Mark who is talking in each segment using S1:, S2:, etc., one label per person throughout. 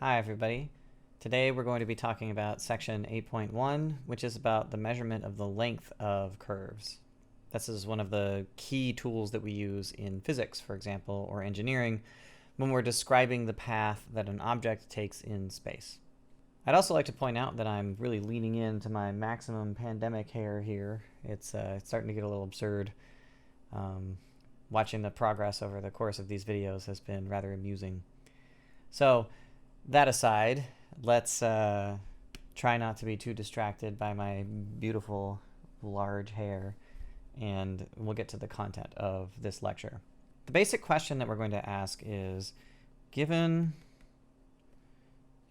S1: Hi everybody. Today we're going to be talking about section 8.1, which is about the measurement of the length of curves. This is one of the key tools that we use in physics, for example, or engineering, when we're describing the path that an object takes in space. I'd also like to point out that I'm really leaning into my maximum pandemic hair here. It's starting to get a little absurd. Watching the progress over the course of these videos has been rather amusing. So, that aside, let's try not to be too distracted by my beautiful large hair, and we'll get to the content of this lecture. The basic question that we're going to ask is, given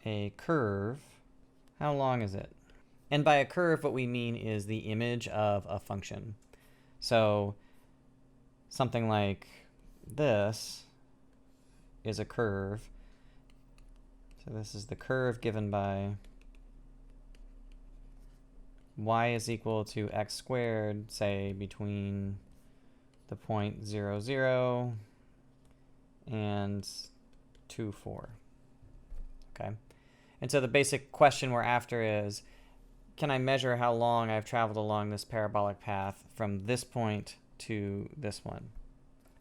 S1: a curve, how long is it? And by a curve, what we mean is the image of a function. So something like this is a curve. So this is the curve given by y is equal to x squared, say between the point 0, 0 and 2, 4. Okay? And so the basic question we're after is, can I measure how long I've traveled along this parabolic path from this point to this one?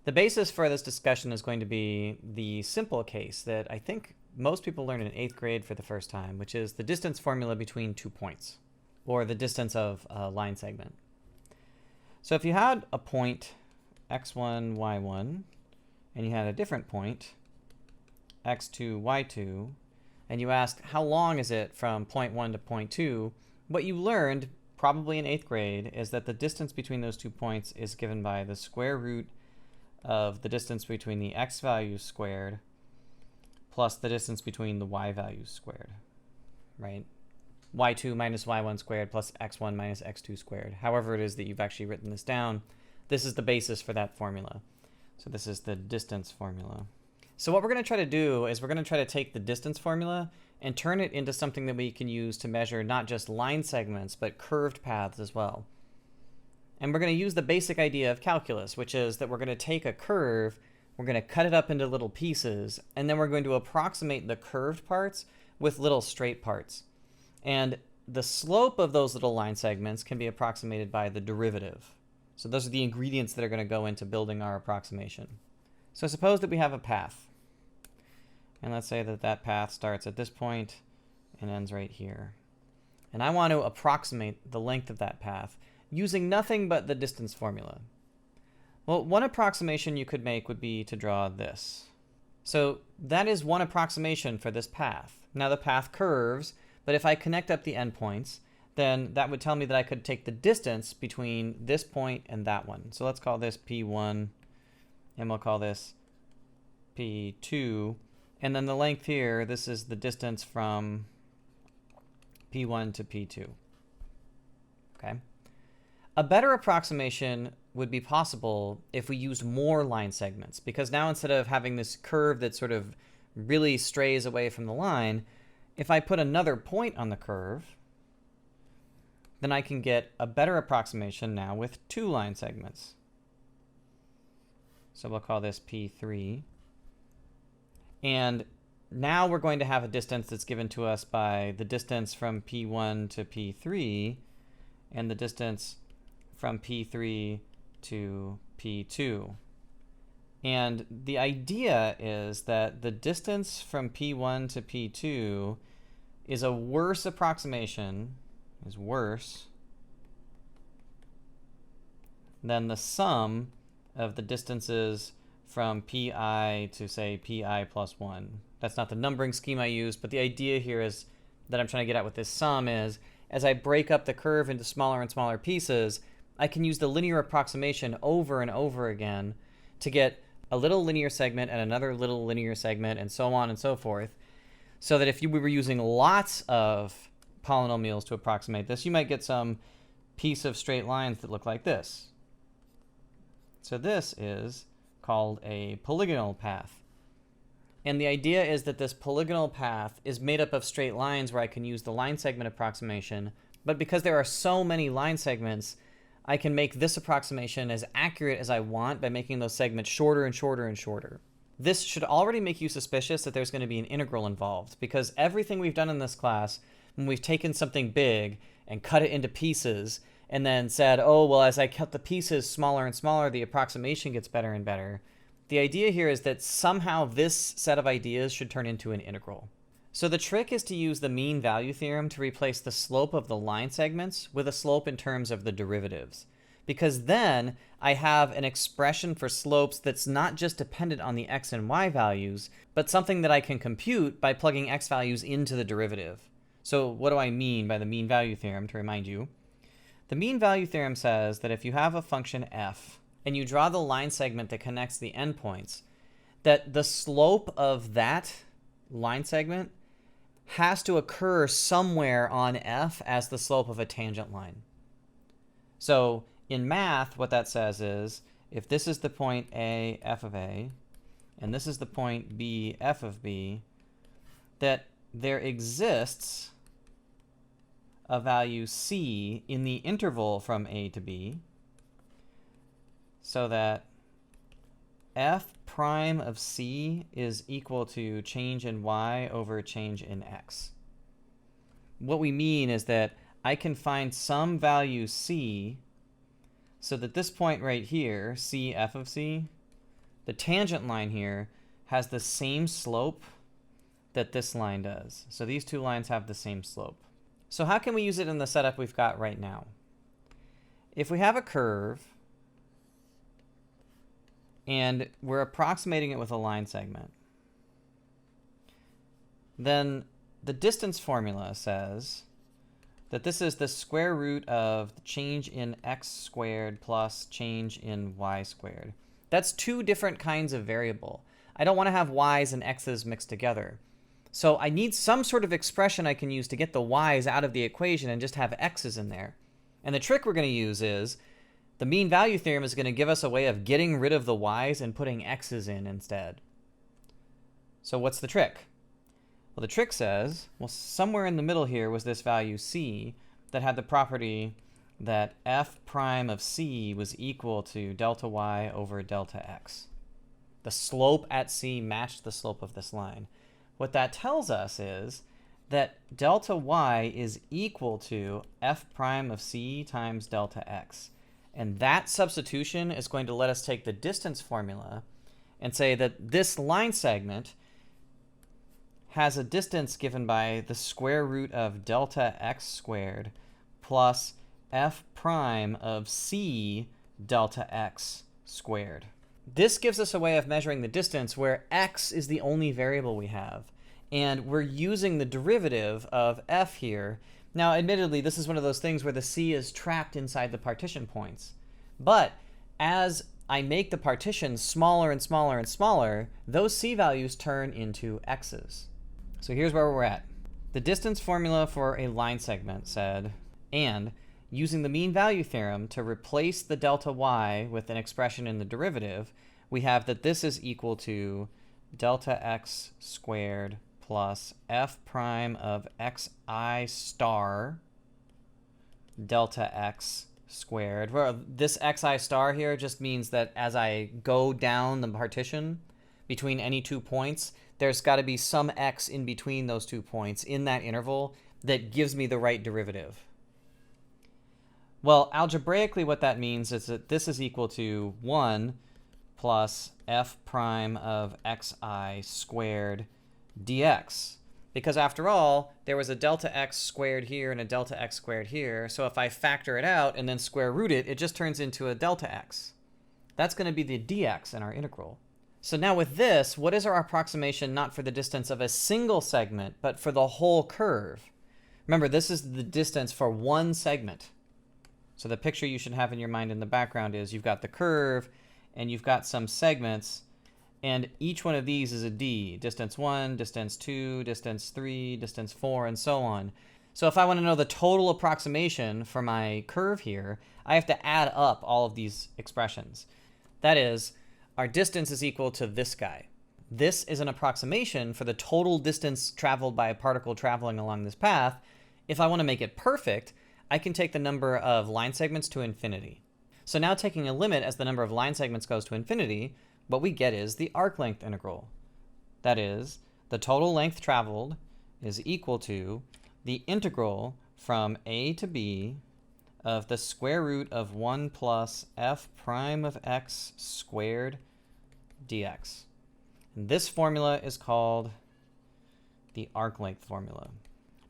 S1: The basis for this discussion is going to be the simple case that I think most people learn in 8th grade for the first time, which is the distance formula between 2 points, or the distance of a line segment. So if you had a point x1, y1, and you had a different point x2, y2, and you asked how long is it from point 1 to point 2, what you learned, probably in 8th grade, is that the distance between those 2 points is given by the square root of the distance between the x values squared plus the distance between the y values squared, right? y2 minus y1 squared plus x1 minus x2 squared. However it is that you've actually written this down, this is the basis for that formula. So this is the distance formula. So what we're going to try to do is we're going to try to take the distance formula and turn it into something that we can use to measure not just line segments, but curved paths as well. And we're going to use the basic idea of calculus, which is that we're going to take a curve, we're going to cut it up into little pieces, and then we're going to approximate the curved parts with little straight parts. And the slope of those little line segments can be approximated by the derivative. So those are the ingredients that are going to go into building our approximation. So suppose that we have a path. And let's say that that path starts at this point and ends right here. And I want to approximate the length of that path using nothing but the distance formula. Well, one approximation you could make would be to draw this. So that is one approximation for this path. Now the path curves, but if I connect up the endpoints, then that would tell me that I could take the distance between this point and that one. So let's call this P1, and we'll call this P2. And then the length here, this is the distance from P1 to P2. Okay? A better approximation would be possible if we used more line segments, because now instead of having this curve that sort of really strays away from the line, if I put another point on the curve, then I can get a better approximation now with 2 line segments. So we'll call this P3. And now we're going to have a distance that's given to us by the distance from P1 to P3 and the distance from P3 to P2. And the idea is that the distance from P1 to P2 is a worse approximation, is worse than the sum of the distances from Pi to, say, Pi plus 1. That's not the numbering scheme I used, but the idea here is that I'm trying to get at with this sum is, as I break up the curve into smaller and smaller pieces, I can use the linear approximation over and over again to get a little linear segment and another little linear segment and so on and so forth, so that if we were using lots of polynomials to approximate this, you might get some piece of straight lines that look like this. So this is called a polygonal path. And the idea is that this polygonal path is made up of straight lines where I can use the line segment approximation, but because there are so many line segments, I can make this approximation as accurate as I want by making those segments shorter and shorter and shorter. this should already make you suspicious that there's going to be an integral involved, because everything we've done in this class, when we've taken something big and cut it into pieces and then said, oh, well, as I cut the pieces smaller and smaller, the approximation gets better and better. The idea here is that somehow this set of ideas should turn into an integral. So the trick is to use the mean value theorem to replace the slope of the line segments with a slope in terms of the derivatives. Because then I have an expression for slopes that's not just dependent on the x and y values, but something that I can compute by plugging x values into the derivative. So what do I mean by the mean value theorem, to remind you? The mean value theorem says that if you have a function f and you draw the line segment that connects the endpoints, that the slope of that line segment has to occur somewhere on f as the slope of a tangent line. So in math, what that says is, if this is the point A, f of A, and this is the point B, f of B, that there exists a value c in the interval from A to B, so that f prime of c is equal to change in y over change in x. What we mean is that I can find some value c so that this point right here, c f of c, the tangent line here has the same slope that this line does. So these two lines have the same slope. So how can we use it in the setup we've got right now? If we have a curve and we're approximating it with a line segment, then the distance formula says that this is the square root of the change in x squared plus change in y squared. That's two different kinds of variable. I don't want to have y's and x's mixed together. So I need some sort of expression I can use to get the y's out of the equation and just have x's in there. And the trick we're going to use is the mean value theorem is going to give us a way of getting rid of the y's and putting x's in instead. So what's the trick? Well, the trick says, well, somewhere in the middle here was this value c that had the property that f prime of c was equal to delta y over delta x. The slope at c matched the slope of this line. What that tells us is that delta y is equal to f prime of c times delta x. And that substitution is going to let us take the distance formula and say that this line segment has a distance given by the square root of delta x squared plus f prime of c delta x squared. This gives us a way of measuring the distance where x is the only variable we have. And we're using the derivative of f here. Now, admittedly, this is one of those things where the c is trapped inside the partition points. But as I make the partition smaller and smaller and smaller, those c values turn into x's. So here's where we're at. The distance formula for a line segment said, and using the mean value theorem to replace the delta y with an expression in the derivative, we have that this is equal to delta x squared plus f prime of xi star delta x squared. Well, this xi star here just means that as I go down the partition between any 2 points, there's got to be some x in between those 2 points in that interval that gives me the right derivative. Well, algebraically what that means is that this is equal to 1 plus f prime of xi squared dx. Because after all, there was a delta x squared here and a delta x squared here. So if I factor it out and then square root it, it just turns into a delta x. That's going to be the dx in our integral. So now with this, what is our approximation not for the distance of a single segment, but for the whole curve? Remember, this is the distance for one segment. So the picture you should have in your mind in the background is you've got the curve and you've got some segments, and each one of these is a d. Distance 1, distance 2, distance 3, distance 4, and so on. So if I want to know the total approximation for my curve here, I have to add up all of these expressions. That is, our distance is equal to this guy. This is an approximation for the total distance traveled by a particle traveling along this path. If I want to make it perfect, I can take the number of line segments to infinity. So now taking a limit as the number of line segments goes to infinity, what we get is the arc length integral. That is, the total length traveled is equal to the integral from a to b of the square root of 1 plus f prime of x squared dx. And this formula is called the arc length formula.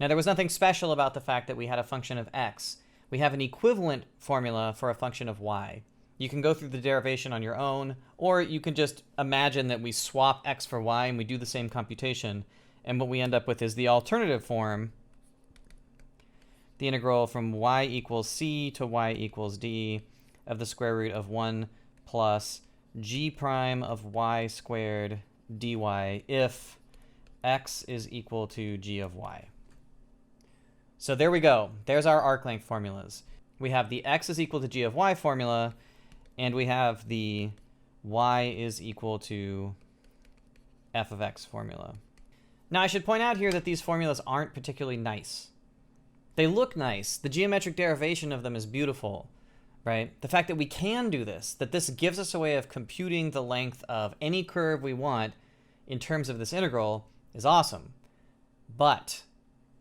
S1: Now, there was nothing special about the fact that we had a function of x. We have an equivalent formula for a function of y. You can go through the derivation on your own, or you can just imagine that we swap x for y and we do the same computation. And what we end up with is the alternative form, the integral from y equals c to y equals d of the square root of 1 plus g prime of y squared dy if x is equal to g of y. So there we go. There's our arc length formulas. We have the x is equal to g of y formula, and we have the y is equal to f of x formula. Now, I should point out here that these formulas aren't particularly nice. They look nice. The geometric derivation of them is beautiful, right? The fact that we can do this, that this gives us a way of computing the length of any curve we want in terms of this integral is awesome. But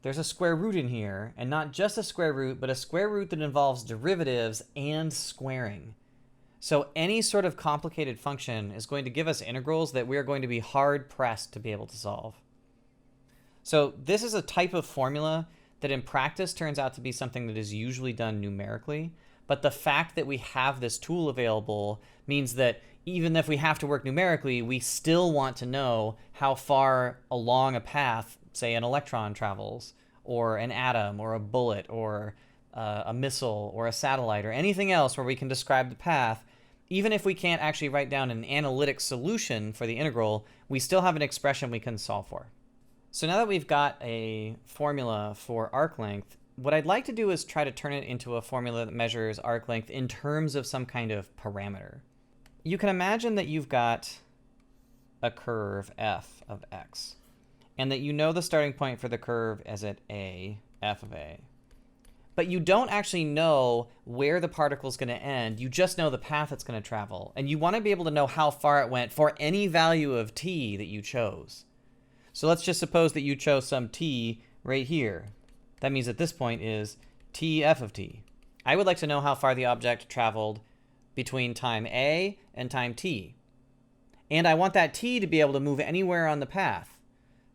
S1: there's a square root in here, and not just a square root, but a square root that involves derivatives and squaring. So any sort of complicated function is going to give us integrals that we are going to be hard-pressed to be able to solve. So this is a type of formula that in practice turns out to be something that is usually done numerically. But the fact that we have this tool available means that even if we have to work numerically, we still want to know how far along a path, say, an electron travels, or an atom, or a bullet, or a missile, or a satellite, or anything else where we can describe the path. Even if we can't actually write down an analytic solution for the integral, we still have an expression we can solve for. So now that we've got a formula for arc length, what I'd like to do is try to turn it into a formula that measures arc length in terms of some kind of parameter. You can imagine that you've got a curve f of x, and that you know the starting point for the curve is at a, f of a. But you don't actually know where the particle is going to end. You just know the path it's going to travel. And you want to be able to know how far it went for any value of t that you chose. So let's just suppose that you chose some t right here. That means that this point is t f of t. I would like to know how far the object traveled between time a and time t. And I want that t to be able to move anywhere on the path,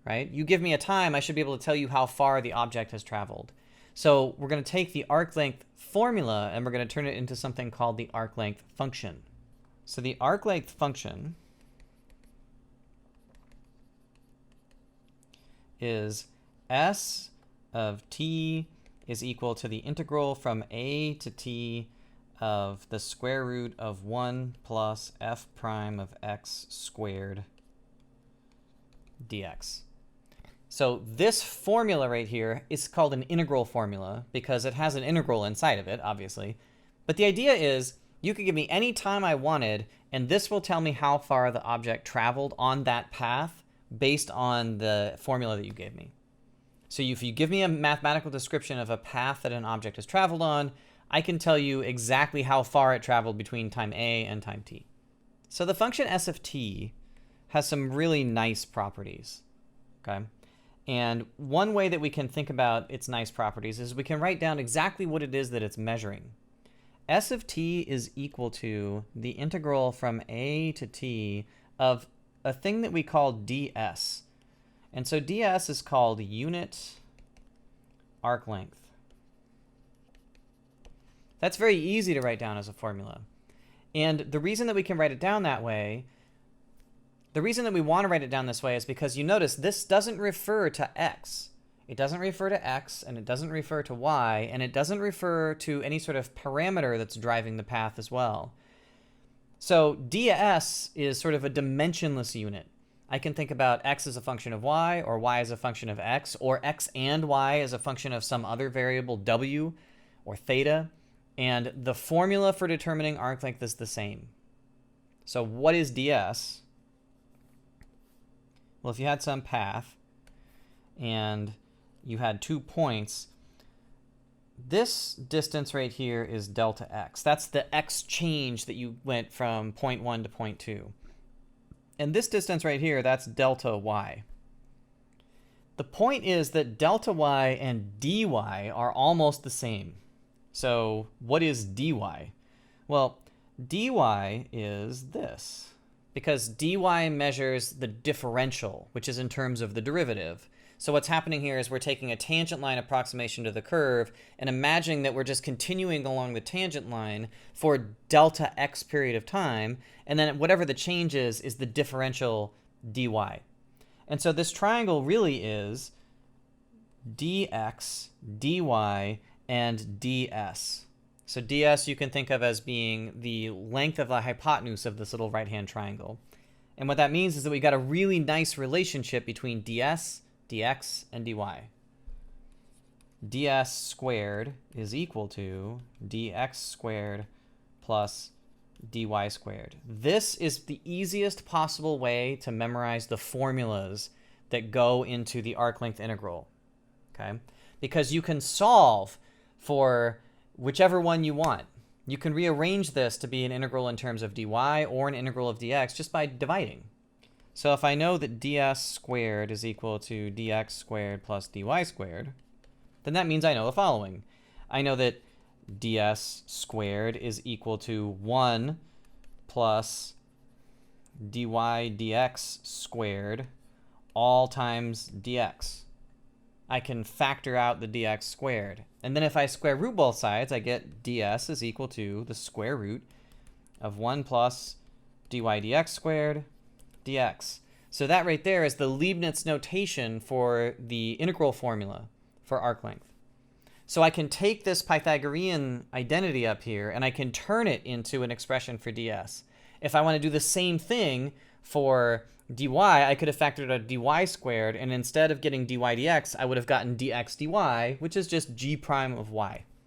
S1: right? You give me a time, I should be able to tell you how far the object has traveled. So we're going to take the arc length formula and we're going to turn it into something called the arc length function. So the arc length function is s of t is equal to the integral from a to t of the square root of 1 plus f prime of x squared dx. So this formula right here is called an integral formula because it has an integral inside of it, obviously. But the idea is you could give me any time I wanted, and this will tell me how far the object traveled on that path based on the formula that you gave me. So if you give me a mathematical description of a path that an object has traveled on, I can tell you exactly how far it traveled between time a and time t. So the function s of t has some really nice properties, okay? And one way that we can think about its nice properties is we can write down exactly what it is that it's measuring. S of t is equal to the integral from a to t of a thing that we call ds. And so ds is called unit arc length. That's very easy to write down as a formula. And the reason that we can write it down that way, the reason that we want to write it down this way is because you notice this doesn't refer to x. It doesn't refer to x, and it doesn't refer to y, and it doesn't refer to any sort of parameter that's driving the path as well. So ds is sort of a dimensionless unit. I can think about x as a function of y, or y as a function of x, or x and y as a function of some other variable w or theta. And the formula for determining arc length is the same. So what is ds? Well, if you had some path and you had 2 points, this distance right here is delta x. That's the x change that you went from point 1 to point 2. And this distance right here, that's delta y. The point is that delta y and dy are almost the same. So what is dy? Well, dy is this, because dy measures the differential, which is in terms of the derivative. So what's happening here is we're taking a tangent line approximation to the curve and imagining that we're just continuing along the tangent line for delta x period of time, and then whatever the change is the differential dy. And so this triangle really is dx, dy, and ds. So ds you can think of as being the length of the hypotenuse of this little right-hand triangle. And what that means is that we got a really nice relationship between ds, dx, and dy. ds squared is equal to dx squared plus dy squared. This is the easiest possible way to memorize the formulas that go into the arc length integral, okay? Because you can solve for whichever one you want. You can rearrange this to be an integral in terms of dy or an integral of dx just by dividing. So if I know that ds squared is equal to dx squared plus dy squared, then that means I know the following. I know that ds squared is equal to 1 plus dy dx squared all times dx. I can factor out the dx squared. And then if I square root both sides, I get ds is equal to the square root of 1 plus dy dx squared dx. So that right there is the Leibniz notation for the integral formula for arc length. So I can take this Pythagorean identity up here and I can turn it into an expression for ds. If I want to do the same thing for dy, I could have factored out dy squared, and instead of getting dy dx, I would have gotten dx dy, which is just g prime of y.